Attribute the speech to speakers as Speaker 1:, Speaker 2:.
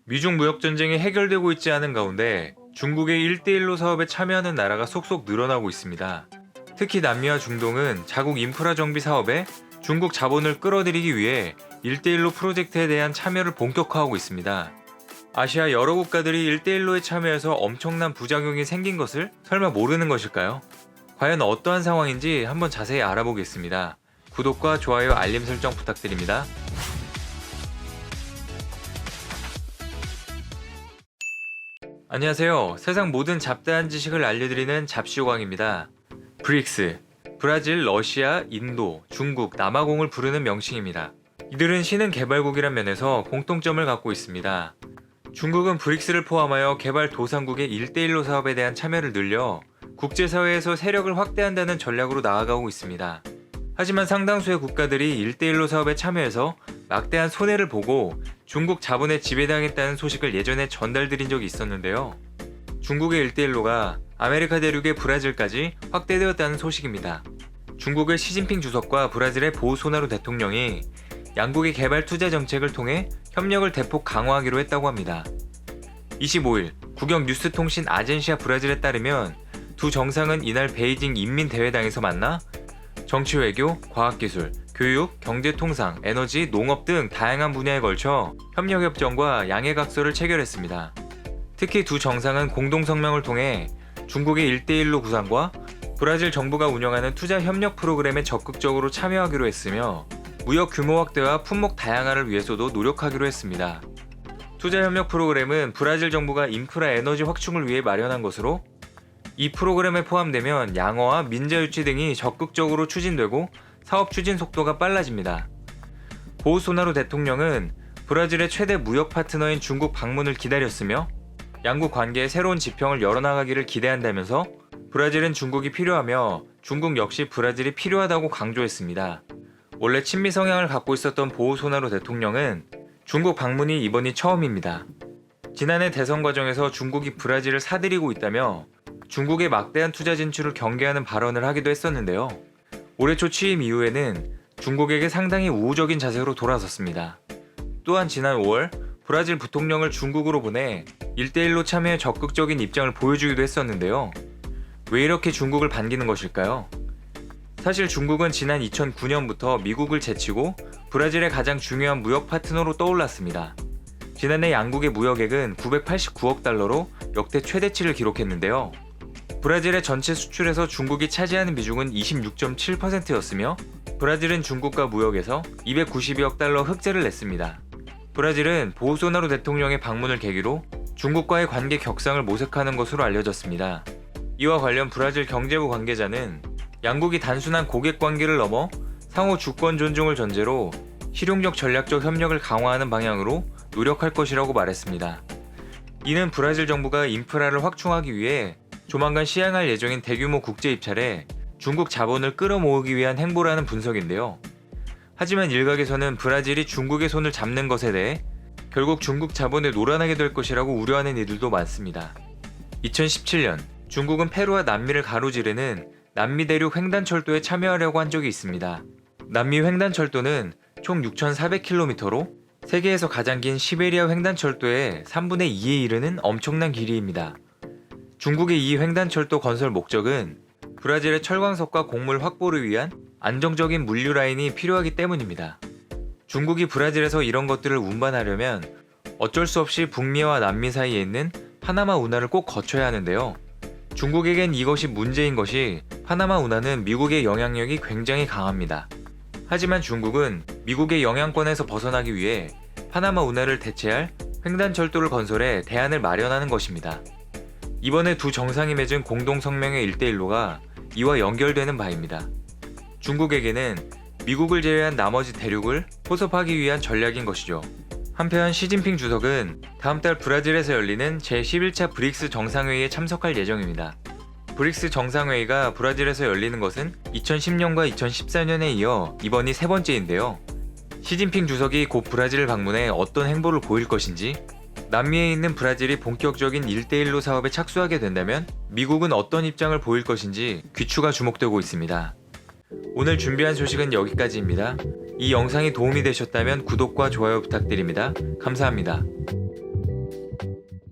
Speaker 1: 미중 무역 전쟁이 해결되고 있지 않은 가운데 중국의 1대1로 사업에 참여하는 나라가 속속 늘어나고 있습니다. 특히 남미와 중동은 자국 인프라 정비 사업에 중국 자본을 끌어들이기 위해 1대1로 프로젝트에 대한 참여를 본격화하고 있습니다. 아시아 여러 국가들이 1대1로에 참여해서 엄청난 부작용이 생긴 것을 설마 모르는 것일까요? 과연 어떠한 상황인지 한번 자세히 알아보겠습니다. 구독과 좋아요, 알림 설정 부탁드립니다. 안녕하세요. 세상 모든 잡다한 지식을 알려드리는 잡시호광입니다. 브릭스, 브라질, 러시아, 인도, 중국, 남아공을 부르는 명칭입니다. 이들은 신흥 개발국이란 면에서 공통점을 갖고 있습니다. 중국은 브릭스를 포함하여 개발도상국의 1대1로 사업에 대한 참여를 늘려 국제사회에서 세력을 확대한다는 전략으로 나아가고 있습니다. 하지만 상당수의 국가들이 1대1로 사업에 참여해서 막대한 손해를 보고 중국 자본에 지배당했다는 소식을 예전에 전달드린 적이 있었는데요. 중국의 1대1로가 아메리카 대륙의 브라질까지 확대되었다는 소식입니다. 중국의 시진핑 주석과 브라질의 보우소나루 대통령이 양국의 개발 투자 정책을 통해 협력을 대폭 강화하기로 했다고 합니다. 25일 국영 뉴스통신 아젠시아 브라질에 따르면 두 정상은 이날 베이징 인민대회당에서 만나 정치 외교, 과학기술, 교육, 경제통상, 에너지, 농업 등 다양한 분야에 걸쳐 협력협정과 양해각서를 체결했습니다. 특히 두 정상은 공동성명을 통해 중국의 1대1로 구상과 브라질 정부가 운영하는 투자 협력 프로그램에 적극적으로 참여하기로 했으며 무역 규모 확대와 품목 다양화를 위해서도 노력하기로 했습니다. 투자 협력 프로그램은 브라질 정부가 인프라 에너지 확충을 위해 마련한 것으로 이 프로그램에 포함되면 양어와 민자 유치 등이 적극적으로 추진되고 사업 추진 속도가 빨라집니다. 보우소나루 대통령은 브라질의 최대 무역 파트너인 중국 방문을 기다렸으며 양국 관계의 새로운 지평을 열어나가기를 기대한다면서 브라질은 중국이 필요하며 중국 역시 브라질이 필요하다고 강조했습니다. 원래 친미 성향을 갖고 있었던 보우소나루 대통령은 중국 방문이 이번이 처음입니다. 지난해 대선 과정에서 중국이 브라질을 사들이고 있다며 중국의 막대한 투자 진출을 경계하는 발언을 하기도 했었는데요. 올해 초 취임 이후에는 중국에게 상당히 우호적인 자세로 돌아섰습니다. 또한 지난 5월 브라질 부통령을 중국으로 보내 1대1로 참여에 적극적인 입장을 보여주기도 했었는데요. 왜 이렇게 중국을 반기는 것일까요? 사실 중국은 지난 2009년부터 미국을 제치고 브라질의 가장 중요한 무역 파트너로 떠올랐습니다. 지난해 양국의 무역액은 989억 달러로 역대 최대치를 기록했는데요. 브라질의 전체 수출에서 중국이 차지하는 비중은 26.7%였으며 브라질은 중국과 무역에서 292억 달러 흑자를 냈습니다. 브라질은 보우소나루 대통령의 방문을 계기로 중국과의 관계 격상을 모색하는 것으로 알려졌습니다. 이와 관련 브라질 경제부 관계자는 양국이 단순한 고객 관계를 넘어 상호 주권 존중을 전제로 실용적 전략적 협력을 강화하는 방향으로 노력할 것이라고 말했습니다. 이는 브라질 정부가 인프라를 확충하기 위해 조만간 시행할 예정인 대규모 국제 입찰에 중국 자본을 끌어모으기 위한 행보라는 분석인데요. 하지만 일각에서는 브라질이 중국의 손을 잡는 것에 대해 결국 중국 자본에 놀아나게 될 것이라고 우려하는 이들도 많습니다. 2017년 중국은 페루와 남미를 가로지르는 남미 대륙 횡단철도에 참여하려고 한 적이 있습니다. 남미 횡단철도는 총 6,400km로 세계에서 가장 긴 시베리아 횡단철도의 3분의 2에 이르는 엄청난 길이입니다. 중국의 이 횡단철도 건설 목적은 브라질의 철광석과 곡물 확보를 위한 안정적인 물류 라인이 필요하기 때문입니다. 중국이 브라질에서 이런 것들을 운반하려면 어쩔 수 없이 북미와 남미 사이에 있는 파나마 운하를 꼭 거쳐야 하는데요. 중국에겐 이것이 문제인 것이 파나마 운하는 미국의 영향력이 굉장히 강합니다. 하지만 중국은 미국의 영향권에서 벗어나기 위해 파나마 운하를 대체할 횡단철도를 건설해 대안을 마련하는 것입니다. 이번에 두 정상이 맺은 공동성명의 1대1로가 이와 연결되는 바입니다. 중국에게는 미국을 제외한 나머지 대륙을 포섭하기 위한 전략인 것이죠. 한편 시진핑 주석은 다음 달 브라질에서 열리는 제11차 브릭스 정상회의에 참석할 예정입니다. 브릭스 정상회의가 브라질에서 열리는 것은 2010년과 2014년에 이어 이번이 세 번째인데요. 시진핑 주석이 곧 브라질을 방문해 어떤 행보를 보일 것인지, 남미에 있는 브라질이 본격적인 1대1로 사업에 착수하게 된다면 미국은 어떤 입장을 보일 것인지 귀추가 주목되고 있습니다. 오늘 준비한 소식은 여기까지입니다. 이 영상이 도움이 되셨다면 구독과 좋아요 부탁드립니다. 감사합니다.